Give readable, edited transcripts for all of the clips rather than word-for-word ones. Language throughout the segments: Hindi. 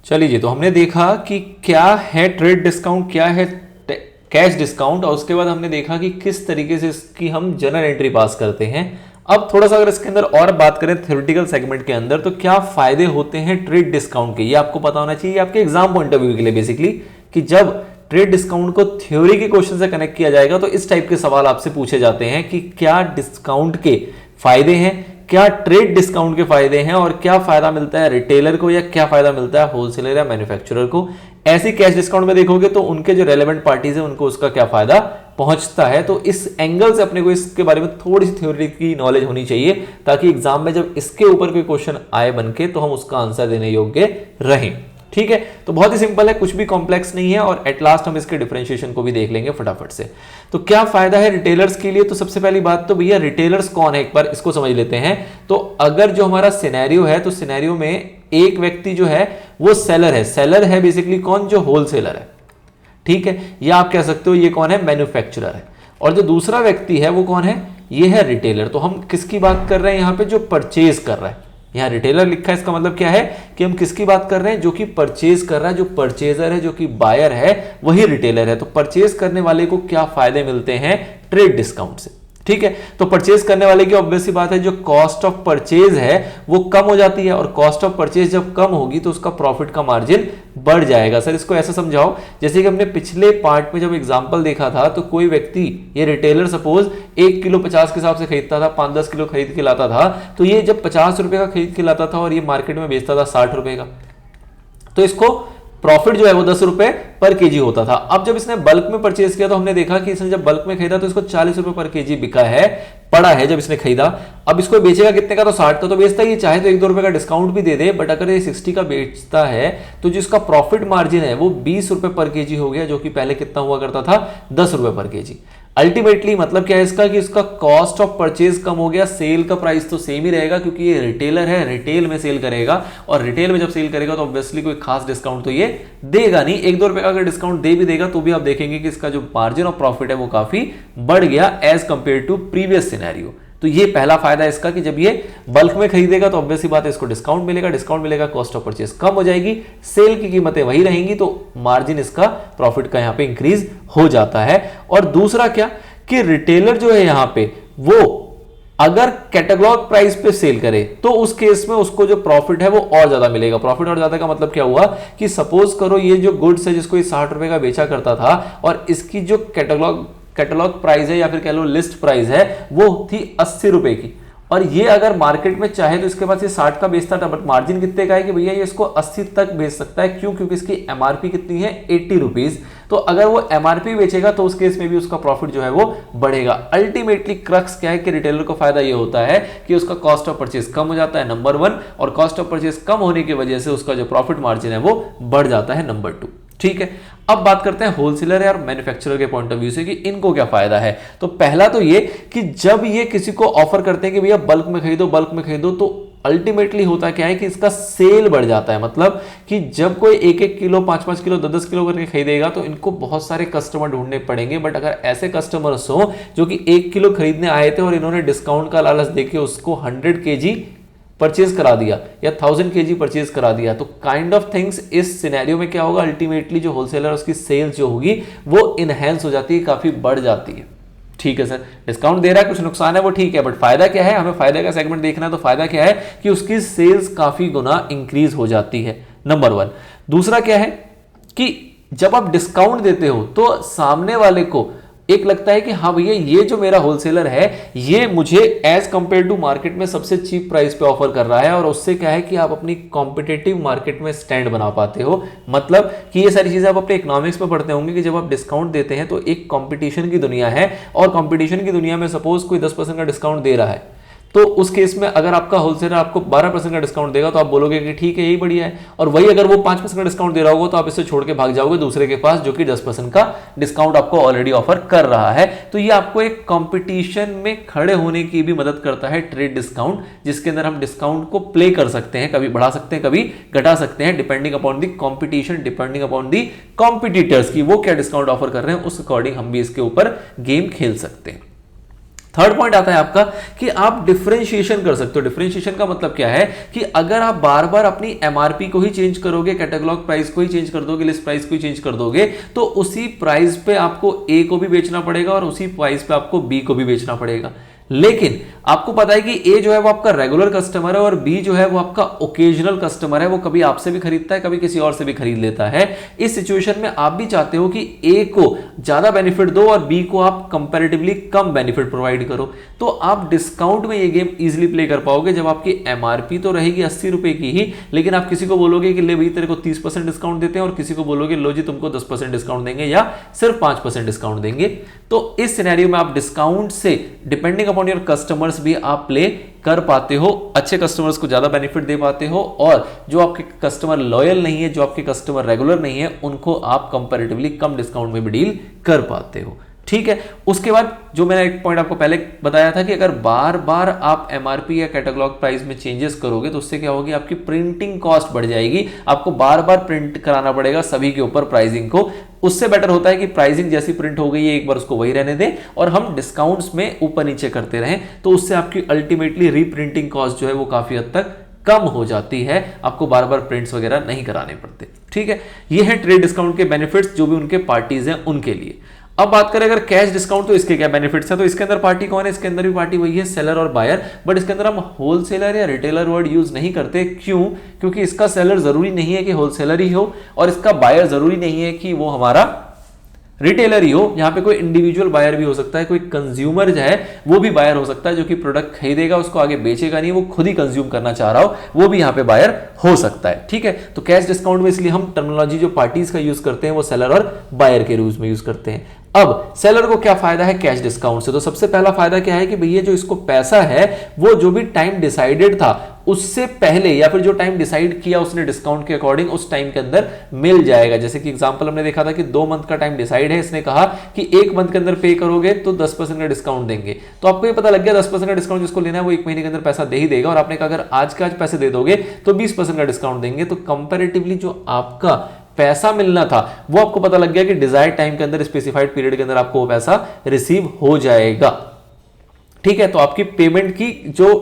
चलिए जी, तो हमने देखा कि क्या है ट्रेड डिस्काउंट, क्या है कैश डिस्काउंट, और उसके बाद हमने देखा कि किस तरीके से इसकी हम जनरल एंट्री पास करते हैं। अब थोड़ा सा अगर इसके अंदर और बात करें थ्योरेटिकल सेगमेंट के अंदर, तो क्या फायदे होते हैं ट्रेड डिस्काउंट के, ये आपको पता होना चाहिए आपके एग्जाम पॉइंट ऑफ व्यू के लिए बेसिकली, कि जब ट्रेड डिस्काउंट को थ्योरी के क्वेश्चन से कनेक्ट किया जाएगा तो इस टाइप के सवाल आपसे पूछे जाते हैं कि क्या डिस्काउंट के फायदे हैं, क्या ट्रेड डिस्काउंट के फायदे हैं, और क्या फायदा मिलता है रिटेलर को या क्या फायदा मिलता है होलसेलर या मैन्युफैक्चरर को। ऐसी कैश डिस्काउंट में देखोगे तो उनके जो रेलेवेंट पार्टीज है उनको उसका क्या फायदा पहुंचता है। तो इस एंगल से अपने को इसके बारे में थोड़ी सी थ्योरी की नॉलेज होनी चाहिए, ताकि एग्जाम में जब इसके ऊपर कोई क्वेश्चन आए बनके तो हम उसका आंसर देने योग्य रहें। ठीक है, तो बहुत ही सिंपल है, कुछ भी कॉम्प्लेक्स नहीं है, और एट लास्ट हम इसके डिफरेंशिएशन को भी देख लेंगे फटाफट से। तो क्या फायदा है रिटेलर्स के लिए, तो सबसे पहली बात तो भैया रिटेलर्स कौन है एक बार इसको समझ लेते हैं। तो अगर जो हमारा सिनेरियो है, तो सिनेरियो में एक व्यक्ति जो है वो सेलर है, सेलर है बेसिकली कौन, जो होलसेलर है। ठीक है, या आप कह सकते हो ये कौन है, मैन्युफैक्चरर है, और जो दूसरा व्यक्ति है वो कौन है, ये है रिटेलर। तो हम किसकी बात कर रहे हैं यहाँ पे, जो परचेज कर रहा है। यहाँ रिटेलर लिखा है, इसका मतलब क्या है कि हम किसकी बात कर रहे हैं, जो कि परचेज कर रहा है, जो परचेजर है, जो कि बायर है, वही रिटेलर है। तो परचेज करने वाले को क्या फायदे मिलते हैं ट्रेड डिस्काउंट से। ठीक है, तो परचेज करने वाले की ऑब्वियस सी बात है, जो कॉस्ट ऑफ परचेज है वो कम हो जाती है, और कॉस्ट ऑफ परचेज जब कम होगी तो उसका प्रॉफिट का मार्जिन बढ़ जाएगा। सर इसको ऐसा समझाओ, जैसे कि हमने पिछले पार्ट में जब एग्जांपल देखा था, तो कोई व्यक्ति, ये रिटेलर सपोज 1 किलो 50 के हिसाब से खरीदता था, 5-10 किलो खरीद के लाता था, तो ये जब 50 रुपए का खरीद के लाता था और ये मार्केट में बेचता था 60 रुपए का, तो इसको प्रॉफिट जो है वो 10 रुपए पर केजी होता था। अब जब इसने बल्क में परचेज किया तो हमने देखा कि इसने जब बल्क में खरीदा तो इसको 40 रुपए पर केजी बिका है, पड़ा है जब इसने खरीदा। अब इसको बेचेगा कितने का, तो 60 का तो बेचता ही, चाहे तो 1-2 रुपए का डिस्काउंट भी दे दे, बट अगर ये 60 का बेचता है तो जिसका प्रॉफिट मार्जिन है वो 20 रुपए पर केजी हो गया, जो कि पहले कितना हुआ करता था, 10 रुपए पर केजी। अल्टीमेटली मतलब क्या है इसका, कि इसका कॉस्ट ऑफ परचेज कम हो गया, सेल का प्राइस तो सेम ही रहेगा, क्योंकि ये रिटेलर है, रिटेल में सेल करेगा, और रिटेल में जब सेल करेगा तो ऑब्वियसली कोई खास डिस्काउंट तो ये देगा नहीं। 1-2 रुपए का अगर डिस्काउंट दे भी देगा तो भी आप देखेंगे कि इसका जो मार्जिन ऑफ प्रॉफिट है वो काफी बढ़ गया as compare to previous scenario. तो ये पहला फायदा है इसका, कि जब ये बल्क में खरीदेगा तो ऑब्वियस सी बात है इसको डिस्काउंट मिलेगा, डिस्काउंट मिलेगा, कॉस्ट ऑफ परचेज कम हो जाएगी, सेल की कीमतें वही रहेंगी, तो मार्जिन इसका प्रॉफिट का यहां पे इंक्रीज हो जाता है। और दूसरा क्या, कि रिटेलर जो है यहां पे वो अगर कैटलॉग प्राइस पे सेल करे तो उस केस में उसको जो प्रॉफिट है वो और ज्यादा मिलेगा। प्रॉफिट और ज्यादा का मतलब क्या हुआ, कि सपोज करो ये जो गुड्स है जिसको ये 60 रुपए का बेचा करता था, और इसकी जो कैटलॉग प्राइस है या फिर कह लो लिस्ट प्राइस है वो थी 80 रुपए की, और ये अगर मार्केट में चाहे तो इसके पास ये 60 का बेचता था, बट मार्जिन कितने का है कि भैया ये इसको 80 तक बेच सकता है। क्यों, क्योंकि इसकी एमआरपी कितनी है, 80 रुपीज। तो अगर वो एमआरपी बेचेगा तो उस केस में भी उसका प्रॉफिट जो है वो बढ़ेगा। अल्टीमेटली क्रक्स क्या है कि रिटेलर को फायदा ये होता है कि उसका कॉस्ट ऑफ परचेज कम हो जाता है, नंबर 1, और कॉस्ट ऑफ परचेज कम होने की वजह से उसका जो प्रॉफिट मार्जिन है वो बढ़ जाता है, नंबर 2। ठीक है, अब बात करते हैं होलसेलर और मैन्युफैक्चरर के पॉइंट ऑफ व्यू से कि इनको क्या फायदा है। तो पहला तो ये कि जब ये किसी को ऑफर करते हैं कि भैया बल्क में खरीदो, बल्क में खरीदो, तो अल्टीमेटली होता क्या है कि इसका सेल बढ़ जाता है। मतलब कि जब कोई 1-1 किलो, 5-5 किलो, 10-10 किलो करके खरीदेगा तो इनको बहुत सारे कस्टमर ढूंढने पड़ेंगे। बट अगर ऐसे कस्टमर्स हो जो कि 1 किलो खरीदने आए थे और इन्होंने डिस्काउंट का लालच देके उसको 100 केजी परचेज करा दिया या 1000 केजी परचेज करा दिया, तो काइंड ऑफ थिंग्स इस सिनेरियो में क्या होगा, अल्टीमेटली जो होलसेलर उसकी सेल्स जो होगी वो इनहेंस हो जाती है, काफी बढ़ जाती है। ठीक है सर, डिस्काउंट दे रहा है, कुछ नुकसान है वो ठीक है, बट फायदा क्या है, हमें फायदा का सेगमेंट देखना है। तो फायदा क्या है कि उसकी सेल्स काफी गुना इंक्रीज हो जाती है, नंबर 1। दूसरा क्या है कि जब आप डिस्काउंट देते हो तो सामने वाले को एक लगता है कि हाँ भैया ये जो मेरा होलसेलर है ये मुझे एज कंपेयर टू मार्केट में सबसे चीप प्राइस पे ऑफर कर रहा है, और उससे क्या है कि आप अपनी कॉम्पिटेटिव मार्केट में स्टैंड बना पाते हो। मतलब कि ये सारी चीजें आप अपने इकोनॉमिक्स में पढ़ते होंगे कि जब आप डिस्काउंट देते हैं तो एक कॉम्पिटिशन की दुनिया है, और कॉम्पिटिशन की दुनिया में सपोज कोई 10% का डिस्काउंट दे रहा है, तो उस केस में अगर आपका होलसेलर आपको 12% का डिस्काउंट देगा तो आप बोलोगे कि ठीक है यही बढ़िया है, और वही अगर वो 5% का डिस्काउंट दे रहा होगा तो आप इसे छोड़ के भाग जाओगे दूसरे के पास जो कि 10% का डिस्काउंट आपको ऑलरेडी ऑफर कर रहा है। तो ये आपको एक कंपटीशन में खड़े होने की भी मदद करता है ट्रेड डिस्काउंट, जिसके अंदर हम डिस्काउंट को प्ले कर सकते हैं, कभी बढ़ा सकते हैं कभी घटा सकते हैं, depending upon the competition, depending upon the competitors की वो क्या डिस्काउंट ऑफर कर रहे हैं, उस अकॉर्डिंग हम भी इसके ऊपर गेम खेल सकते हैं। थर्ड पॉइंट आता है आपका कि आप डिफरेंशिएशन कर सकते हो। डिफरेंशिएशन का मतलब क्या है कि अगर आप बार बार अपनी एमआरपी को ही चेंज करोगे, कैटलॉग प्राइस को ही चेंज कर दोगे, लिस्ट प्राइस को ही चेंज कर दोगे, तो उसी प्राइस पे आपको ए को भी बेचना पड़ेगा और उसी प्राइस पे आपको बी को भी बेचना पड़ेगा। लेकिन आपको पता है कि ए जो है वो आपका रेगुलर कस्टमर है और बी जो है वो आपका ओकेजनल कस्टमर है, वो कभी आपसे भी खरीदता है, कभी किसी और से भी खरीद लेता है। इस सिचुएशन में आप भी चाहते हो कि ए को ज्यादा बेनिफिट दो और बी को आप कंपैरेटिवली कम बेनिफिट प्रोवाइड करो। तो आप डिस्काउंट में ये गेम इजीली प्ले कर पाओगे जब आपकी एमआरपी तो रहेगी 80 रुपए की ही, लेकिन आप किसी को बोलोगे कि ले भाई तेरे को 30% डिस्काउंट देते हैं और किसी को बोलोगे लो जी तुमको 10% डिस्काउंट देंगे या सिर्फ 5% डिस्काउंट देंगे। तो इस सिनेरियो में आप डिस्काउंट से डिपेंडिंग अपॉन योर कस्टमर्स भी आप प्ले कर पाते हो, अच्छे कस्टमर्स को ज्यादा बेनिफिट दे पाते हो और जो आपके कस्टमर लॉयल नहीं है, जो आपके कस्टमर रेगुलर नहीं है, उनको आप कंपैरेटिवली कम डिस्काउंट में भी डील कर पाते हो। ठीक है। उसके बाद जो मैंने एक पॉइंट आपको पहले बताया था कि अगर बार बार आप एमआरपी या कैटलॉग प्राइस में चेंजेस करोगे तो उससे क्या होगी, आपकी प्रिंटिंग कॉस्ट बढ़ जाएगी, आपको बार बार प्रिंट कराना पड़ेगा सभी के ऊपर प्राइसिंग को। उससे बेटर होता है कि प्राइसिंग जैसी प्रिंट हो गई है एक बार उसको वही रहने दें और हम डिस्काउंट्स में ऊपर नीचे करते रहें, तो उससे आपकी अल्टीमेटली रीप्रिंटिंग कॉस्ट जो है वो काफी हद तक कम हो जाती है, आपको बार बार प्रिंट्स वगैरह नहीं कराने पड़ते। ठीक है, ये है ट्रेड डिस्काउंट के बेनिफिट्स जो भी उनके पार्टीज हैं उनके लिए। अब बात करें अगर कैश डिस्काउंट तो इसके क्या बेनिफिट्स हैं, तो इसके अंदर पार्टी कौन है, इसके अंदर भी पार्टी वही है सेलर और बायर, बट इसके अंदर हम होलसेलर या रिटेलर वर्ड यूज नहीं करते। क्यों? क्योंकि इसका सेलर जरूरी नहीं है कि होलसेलर ही हो और इसका बायर जरूरी नहीं है कि वो हमारा रिटेलर ही हो। यहां पे कोई इंडिविजुअल बायर भी हो सकता है, कोई कंज्यूमर जो है वो भी बायर हो सकता है जो कि प्रोडक्ट खरीदेगा, उसको आगे बेचेगा नहीं, वो खुद ही कंज्यूम करना चाह रहा हो, वो भी यहां पे बायर हो सकता है। ठीक है, तो कैश डिस्काउंट में इसलिए हम टर्मिनोलॉजी जो पार्टीज का यूज करते हैं वो सेलर और बायर के रूप में यूज करते हैं। अब सेलर को क्या फायदा है कैश डिस्काउंट से, तो सबसे पहला फायदा क्या है कि भैया जो इसको पैसा है वो जो भी टाइम डिसाइडेड था उससे पहले या फिर जो टाइम डिसाइड किया उसने डिस्काउंट के अकॉर्डिंग उस टाइम के अंदर मिल जाएगा। जैसे कि एग्जांपल हमने देखा था कि 2 मंथ का टाइम डिसाइड है, इसने कहा कि 1 मंथ के अंदर पे करोगे तो 10% का डिस्काउंट देंगे, तो आपको ये पता लग गया 10% का डिस्काउंट जिसको लेना है वो 1 महीने के अंदर पैसा दे ही देगा और आपने कहा अगर आज के आज पैसे दे दोगे तो 20% का डिस्काउंट देंगे, तो कंपैरेटिवली जो आपका पैसा मिलना था वो आपको पता लग गया कि डिजायर्ड टाइम के अंदर स्पेसिफाइड पीरियड के अंदर आपको वो पैसा रिसीव हो जाएगा। ठीक है, तो आपकी पेमेंट की जो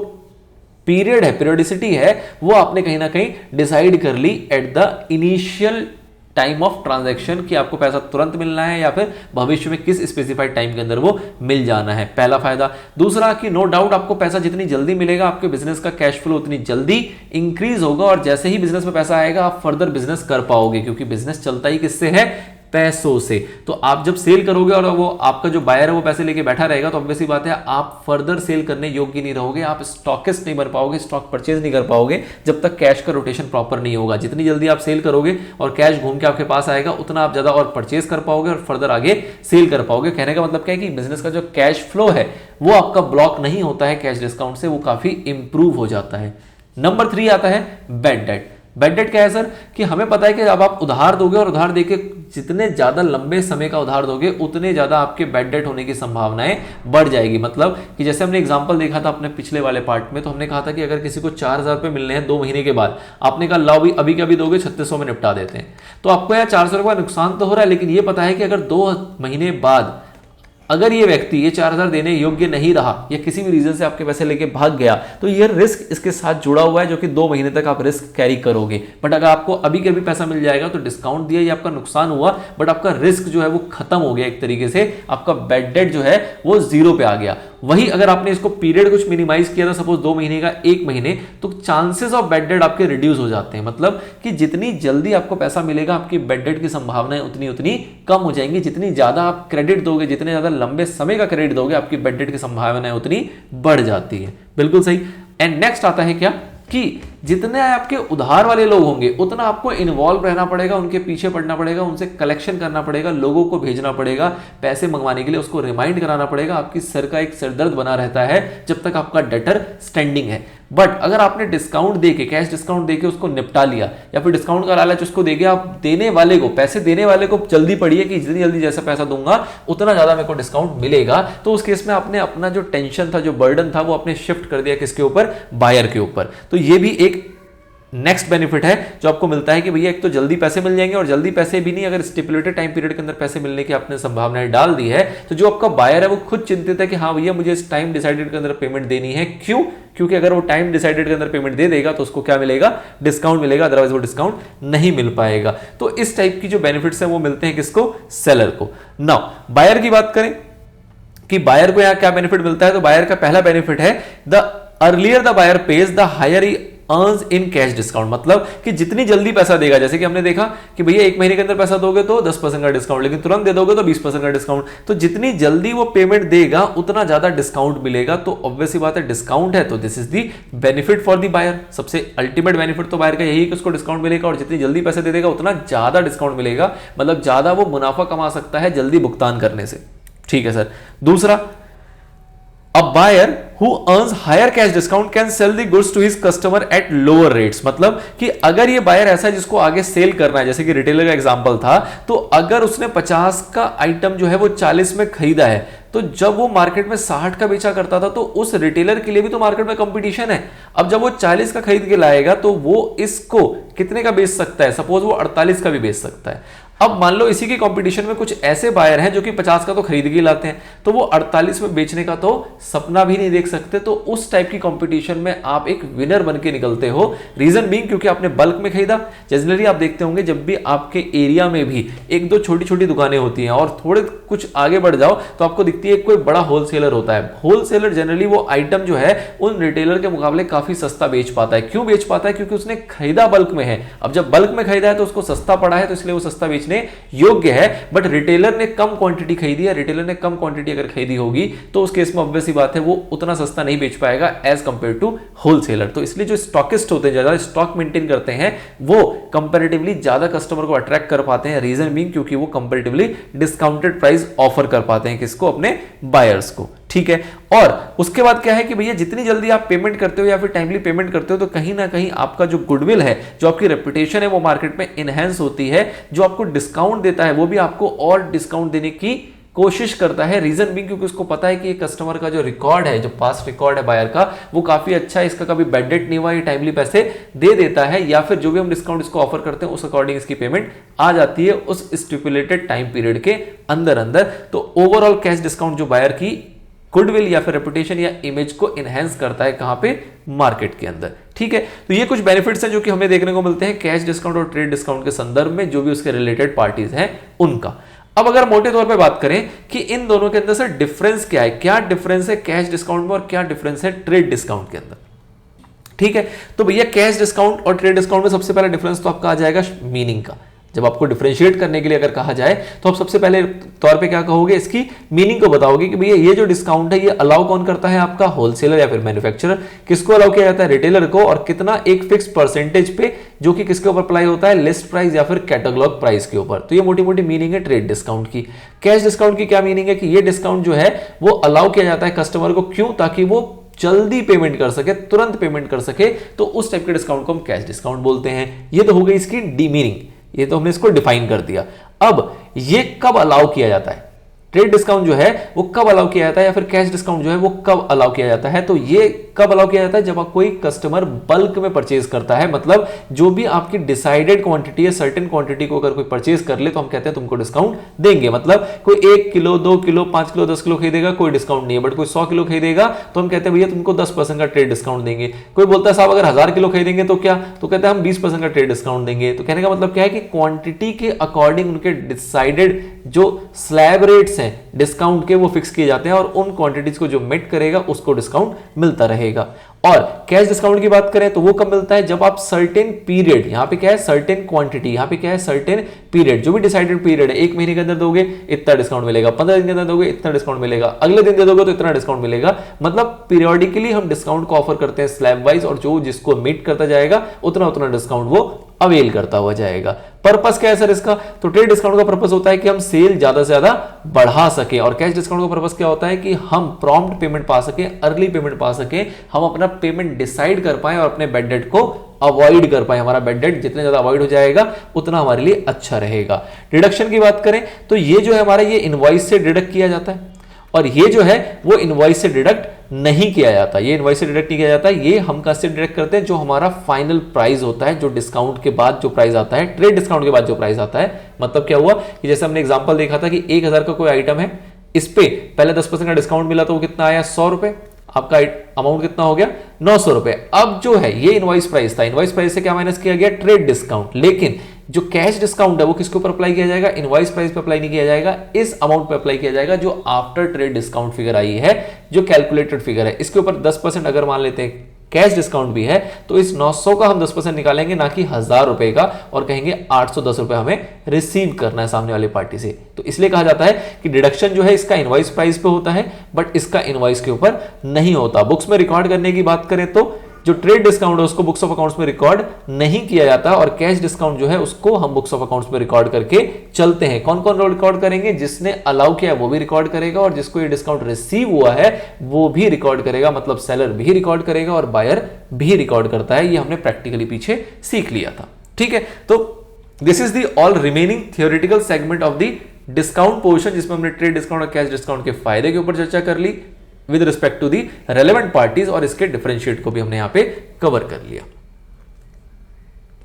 पीरियड है, पीरियोडिसिटी है, वो आपने कहीं ना कहीं डिसाइड कर ली at the initial time of transaction कि आपको पैसा तुरंत मिलना है या फिर भविष्य में किस स्पेसिफाइड टाइम के अंदर वो मिल जाना है, पहला फायदा। दूसरा कि नो डाउट आपको पैसा जितनी जल्दी मिलेगा आपके बिजनेस का कैश फ्लो उतनी जल्दी इंक्रीज होगा और जैसे ही बिजनेस में पैसा आएगा आप फर्दर बिजनेस कर पाओगे, क्योंकि बिजनेस चलता ही किससे है, पैसों से। तो आप जब सेल करोगे और वो आपका जो बायर है वो पैसे लेके बैठा रहेगा तो ऑब्वियस सी बात है आप फर्दर सेल करने योग्य नहीं रहोगे, आप स्टॉकिस्ट नहीं बन पाओगे, स्टॉक परचेज नहीं कर पाओगे जब तक कैश का रोटेशन प्रॉपर नहीं होगा। जितनी जल्दी आप सेल करोगे और कैश घूम के आपके पास आएगा उतना आप ज्यादा और परचेज कर पाओगे और फर्दर आगे सेल कर पाओगे। कहने का मतलब क्या है कि बिजनेस का जो कैश फ्लो है वो आपका ब्लॉक नहीं होता है कैश डिस्काउंट से, वो काफी इंप्रूव हो जाता है। नंबर 3 आता है बैड डेट। बैड डेट क्या है सर, कि हमें पता है कि अब आप उधार दोगे और उधार देके जितने ज्यादा लंबे समय का उधार दोगे उतने ज्यादा आपके बैड डेट होने की संभावनाएं बढ़ जाएगी। मतलब कि जैसे हमने एग्जांपल देखा था अपने पिछले वाले पार्ट में, तो हमने कहा था कि अगर किसी को 4,000 रुपए मिलने हैं 2 महीने के बाद, आपने कहा लाओ अभी के अभी दोगे 3600 में निपटा देते हैं, तो आपको यार 400 रुपये का नुकसान तो हो रहा है, लेकिन ये पता है कि अगर 2 महीने बाद अगर ये व्यक्ति ये 4,000 देने योग्य नहीं रहा या किसी भी रीजन से आपके पैसे लेके भाग गया तो ये रिस्क इसके साथ जुड़ा हुआ है जो कि 2 महीने तक आप रिस्क कैरी करोगे। बट अगर आपको अभी के अभी पैसा मिल जाएगा तो डिस्काउंट दिया, ये आपका नुकसान हुआ बट आपका रिस्क जो है वो खत्म हो गया, एक तरीके से आपका बैड डेट जो है वो 0 पे आ गया। वही अगर आपने इसको पीरियड कुछ मिनिमाइज किया था, सपोज 2 महीने का 1 महीने, तो चांसेस ऑफ बैड डेट आपके रिड्यूस हो जाते हैं। मतलब कि जितनी जल्दी आपको पैसा मिलेगा आपकी बैड डेट की संभावनाएं उतनी कम हो जाएंगी। जितनी ज्यादा आप क्रेडिट दोगे, जितने ज्यादा लंबे समय का क्रेडिट दोगे, आपकी बैड डेट की संभावनाएं उतनी बढ़ जाती है। बिल्कुल सही। एंड नेक्स्ट आता है क्या, कि जितने आपके उधार वाले लोग होंगे उतना आपको इन्वॉल्व रहना पड़ेगा, उनके पीछे पड़ना पड़ेगा, उनसे कलेक्शन करना पड़ेगा, लोगों को भेजना पड़ेगा पैसे मंगवाने के लिए, उसको रिमाइंड कराना पड़ेगा। आपकी सर का एक सिरदर्द बना रहता है जब तक आपका डेटर स्टैंडिंग है। बट अगर आपने डिस्काउंट देके, कैश डिस्काउंट देके उसको निपटा लिया या फिर डिस्काउंट का लालच उसको देके आप देने वाले को, पैसे देने वाले को जल्दी पड़ी है कि जितनी जल्दी जैसा पैसा दूंगा उतना ज्यादा मेरे को डिस्काउंट मिलेगा, तो उस केस में आपने अपना जो टेंशन था, जो बर्डन था, वो आपने शिफ्ट कर दिया किसके ऊपर, बायर के ऊपर। तो ये भी एक नेक्स्ट बेनिफिट है जो आपको मिलता है कि भैया एक तो जल्दी पैसे मिल जाएंगे, और जल्दी पैसे भी नहीं, अगर स्टिपुलेटेड टाइम पीरियड के अंदर पैसे मिलने की आपने संभावनाएं डाल दी है, तो जो आपका बायर है वो खुद चिंतित है कि हाँ भैया मुझे इस टाइम डिसाइडेड के अंदर पेमेंट देनी है। क्यों? क्योंकि अगर वो टाइम डिसाइडेड के अंदर पेमेंट दे देगा तो उसको क्या मिलेगा? डिस्काउंट मिलेगा, अदरवाइज वो डिस्काउंट नहीं मिल पाएगा। तो इस टाइप की जो बेनिफिट्स हैं वो मिलते हैं किसको? सेलर को। नाउ बायर की बात करें कि बायर को यहां क्या बेनिफिट मिलता है, तो बायर का पहला बेनिफिट है the earlier the buyer pays the higher he earns in cash discount. मतलब कि जितनी जल्दी पैसा देगा, जैसे कि हमने देखा कि भैया 1 महीने के अंदर पैसा दोगे तो 10% का डिस्काउंट, लेकिन तुरंत दे दोगे तो 20% का डिस्काउंट। तो जितनी जल्दी वो पेमेंट देगा उतना ज्यादा डिस्काउंट मिलेगा। तो ऑब्वियस सी बात है डिस्काउंट है तो this is the benefit for the buyer. सबसे अल्टीमेट बेनिफिट तो बायर का यही है कि उसको डिस्काउंट मिलेगा, और जितनी जल्दी पैसे दे देगा उतना ज्यादा डिस्काउंट मिलेगा, मतलब ज्यादा वो मुनाफा कमा सकता है जल्दी भुगतान करने से। ठीक है सर। दूसरा, A buyer who earns higher cash discount can sell the goods to his customer at lower rates। मतलब कि अगर ये बायर ऐसा है जिसको आगे सेल करना है, जैसे कि रिटेलर का एग्जांपल था, तो अगर उसने 50 का आइटम जो है वो 40 में खरीदा है, तो जब वो मार्केट में 60 का बेचा करता था तो उस रिटेलर के लिए भी तो मार्केट में कंपटीशन है। अब जब वो 40 का खरीद के लाएगा तो वो इसको कितने का बेच सकता है? सपोज वो 48 का भी बेच सकता है। अब मान लो इसी के कंपटीशन में कुछ ऐसे बायर हैं जो कि 50 का तो खरीद के लाते हैं, तो वो 48 में बेचने का तो सपना भी नहीं देख सकते। तो उस टाइप की कंपटीशन में आप एक विनर बन के निकलते हो। रीजन बीइंग क्योंकि आपने बल्क में खरीदा। जनरली आप देखते होंगे जब भी आपके एरिया में भी एक दो छोटी छोटी दुकानें होती हैं और थोड़े कुछ आगे बढ़ जाओ तो आपको दिखती है कोई बड़ा होलसेलर होता है। होलसेलर जनरली वो आइटम जो है उन रिटेलर के मुकाबले काफी सस्ता बेच पाता है। क्यों बेच पाता है? क्योंकि उसने खरीदा बल्क में है। अब जब बल्क में खरीदा है तो उसको सस्ता पड़ा है, तो इसलिए वो सस्ता बेचने योग्य है। बट रिटेलर ने कम क्वांटिटी खरीदी है, रिटेलर ने कम क्वांटिटी अगर खरीदी होगी तो उस केस में ऑब्वियस सी बात है वो उतना सस्ता नहीं बेच पाएगा एज कंपेयर टू होलसेलर। तो इसलिए जो स्टॉकिस्ट होते हैं, ज्यादा स्टॉक मेंटेन करते हैं, वो कंपैरेटिवली ज्यादा कस्टमर को अट्रैक्ट कर पाते हैं। रीजन बीइंग क्योंकि वो कंपैरेटिवली डिस्काउंटेड प्राइस ऑफर कर पाते हैं किसको? अपने बायर्स को। ठीक है। और उसके बाद क्या है कि भैया जितनी जल्दी आप पेमेंट करते हो या फिर टाइमली पेमेंट करते हो तो कहीं ना कहीं आपका जो गुडविल है, जो आपकी रेपुटेशन है, वो मार्केट में इनहेंस होती है। जो आपको डिस्काउंट देता है वो भी आपको और डिस्काउंट देने की कोशिश करता है। रीजन भी क्योंकि उसको पता है कि ये कस्टमर का जो रिकॉर्ड है, जो पास्ट रिकॉर्ड है बायर का, वो काफी अच्छा है, इसका कभी बैड डेट नहीं हुआ, ये टाइमली पैसे दे देता है, या फिर जो भी हम डिस्काउंट इसको ऑफर करते हैं उस अकॉर्डिंग इसकी पेमेंट आ जाती है उस स्टिपुलेटेड टाइम पीरियड के अंदर अंदर। तो ओवरऑल कैश डिस्काउंट जो बायर की गुडविल या फिर रेपुटेशन या इमेज को एनहांस करता है, कहां पे? मार्केट के अंदर। ठीक है। तो ये कुछ बेनिफिट्स हैं जो कि हमें देखने को मिलते हैं कैश डिस्काउंट और ट्रेड डिस्काउंट के संदर्भ में, जो भी उसके रिलेटेड पार्टीज हैं उनका। अब अगर मोटे तौर पे बात करें कि इन दोनों के अंदर से डिफरेंस क्या है, क्या डिफरेंस है कैश डिस्काउंट में और क्या डिफरेंस है ट्रेड डिस्काउंट के अंदर। ठीक है। तो भैया कैश डिस्काउंट और ट्रेड डिस्काउंट में सबसे पहला डिफरेंस तो आपका आ जाएगा मीनिंग का। जब आपको डिफरेंशिएट करने के लिए अगर कहा जाए तो आप सबसे पहले तौर पे क्या कहोगे? इसकी मीनिंग को बताओगे कि भैया ये जो डिस्काउंट है ये अलाउ कौन करता है? आपका होलसेलर या फिर मैन्युफैक्चरर। किसको अलाउ किया जाता है? रिटेलर को। और कितना? एक फिक्स परसेंटेज पे, जो कि किसके ऊपर अप्लाई होता है? लिस्ट प्राइस या फिर कैटलॉग प्राइस के ऊपर। तो ये मोटी मोटी मीनिंग है ट्रेड डिस्काउंट की। कैश डिस्काउंट की क्या मीनिंग है कि ये डिस्काउंट जो है वो अलाउ किया जाता है कस्टमर को। क्यों? ताकि वो जल्दी पेमेंट कर सके, तुरंत पेमेंट कर सके। तो उस टाइप के डिस्काउंट को हम कैश डिस्काउंट बोलते हैं। ये तो हो गई इसकी डी मीनिंग, ये तो हमने इसको डिफाइन कर दिया। अब ये कब अलाउ किया जाता है? ट्रेड डिस्काउंट जो है वो कब अलाउ किया जाता है, या फिर कैश डिस्काउंट जो है वो कब अलाउ किया जाता है? तो ये कब अलाउ किया जाता है? जब आप कोई कस्टमर बल्क में परचेज करता है, मतलब जो भी आपकी डिसाइडेड क्वांटिटी है, सर्टेन क्वांटिटी को अगर कोई परचेज कर ले तो हम कहते हैं तुमको डिस्काउंट देंगे। मतलब कोई 1 किलो 2 किलो 5 किलो 10 किलो खरीदेगा कोई डिस्काउंट नहीं है, बट कोई 100 किलो खरीदेगा तो हम कहते हैं भैया तुमको 10% का ट्रेड डिस्काउंट देंगे। कोई बोलता है साहब अगर 1000 किलो खरीदेंगे तो क्या? तो कहते हैं हम 20% का ट्रेड डिस्काउंट देंगे। तो कहने का मतलब क्या है कि क्वांटिटी के अकॉर्डिंग उनके डिसाइडेड जो स्लैब रेट्स हैं डिस्काउंट के वो फिक्स किए जाते हैं, और उन क्वांटिटीज को जो मेट करेगा उसको डिस्काउंट मिलता रहेगा। और कैश डिस्काउंट की बात करें तो वो कब मिलता है? जब आप सर्टेन पीरियड, यहां पे क्या है? सर्टेन क्वांटिटी, यहां पे क्या है? सर्टेन पीरियड, जो भी डिसाइडेड पीरियड है, 1 महीने के अंदर दोगे इतना डिस्काउंट मिलेगा, 15 दिन के अंदर दोगे इतना डिस्काउंट मिलेगा, अगले दिन दे दोगे तो इतना डिस्काउंट मिलेगा। मतलब पीरियोडिकली हम डिस्काउंट को ऑफर करते हैं स्लैब वाइज, और जो जिसको मीट करता जाएगा उतना उतना डिस्काउंट वो अवेल करता हुआ जाएगा। पर्पस क्या है सर इसका? तो ट्रेड डिस्काउंट का पर्पस होता है कि हम सेल ज्यादा से ज्यादा बढ़ा सके, और कैश डिस्काउंट का पर्पस क्या होता है कि हम प्रॉम्प्ट पेमेंट पा सके, अर्ली पेमेंट पा सके, हम अपना पेमेंट डिसाइड कर पाए और अपने बैड डेट को अवॉइड कर पाए। हमारा बैड डेट जितने ज्यादा अवॉइड हो जाएगा उतना हमारे लिए अच्छा रहेगा। डिडक्शन की बात करें तो ये जो है हमारा ये इनवॉइस से डिडक्ट किया जाता है, और ये जो है वो इनवॉइस से डिडक्ट नहीं किया जाता, ये इनवॉइस से डिडक्ट नहीं किया जाता, ये हम कहां से डिडक्ट करते हैं, जो हमारा फाइनल प्राइस होता है, जो डिस्काउंट के बाद जो प्राइस आता है, ट्रेड डिस्काउंट के बाद जो प्राइस आता है। मतलब क्या हुआ कि जैसे हमने एग्जांपल देखा था कि 1000 का कोई आइटम है, इस पे पहले 10% का डिस्काउंट मिला तो वो कितना आया, 100 रुपए, आपका अमाउंट कितना हो गया, 900 रुपए। अब जो है ये इनवॉइस प्राइस था, इनवॉइस प्राइस से क्या माइनस किया गया, ट्रेड डिस्काउंट। लेकिन जो कैश डिस्काउंट है वो किसके ऊपर अप्लाई किया जाएगा, इनवॉइस प्राइस पे अप्लाई नहीं किया जाएगा, इस अमाउंट पे अप्लाई किया जाएगा जो आफ्टर ट्रेड डिस्काउंट फिगर आई है, जो कैलकुलेटेड फिगर है। इसके ऊपर 10% अगर मान लेते हैं कैश डिस्काउंट भी है तो इस 900 का हम 10% निकालेंगे, ना कि 1000 रुपए का, और कहेंगे 810 रुपए हमें रिसीव करना है सामने वाली पार्टी से। तो इसलिए कहा जाता है कि डिडक्शन जो है इसका इनवॉइस प्राइस पे होता है, बट इसका इनवॉइस के ऊपर नहीं होता। बुक्स में रिकॉर्ड करने की बात करें तो जो ट्रेड डिस्काउंट है उसको बुक्स ऑफ अकाउंट्स में रिकॉर्ड नहीं किया जाता, और कैश डिस्काउंट जो है उसको हम बुक्स ऑफ अकाउंट्स में रिकॉर्ड करके चलते हैं। कौन कौन रिकॉर्ड करेंगे, जिसने अलाउ किया है वो भी रिकॉर्ड करेगा, और जिसको ये डिस्काउंट रिसीव हुआ है वो भी रिकॉर्ड करेगा, मतलब सेलर भी रिकॉर्ड करेगा और बायर भी रिकॉर्ड करता है। ये हमने प्रैक्टिकली पीछे सीख लिया था। ठीक है, तो this is the all remaining theoretical segment of the discount portion, जिसमें हमने ट्रेड डिस्काउंट और कैश डिस्काउंट के फायदे के ऊपर चर्चा कर ली with respect to the relevant parties, और इसके डिफरेंशिएट को भी हमने यहां पे कवर कर लिया।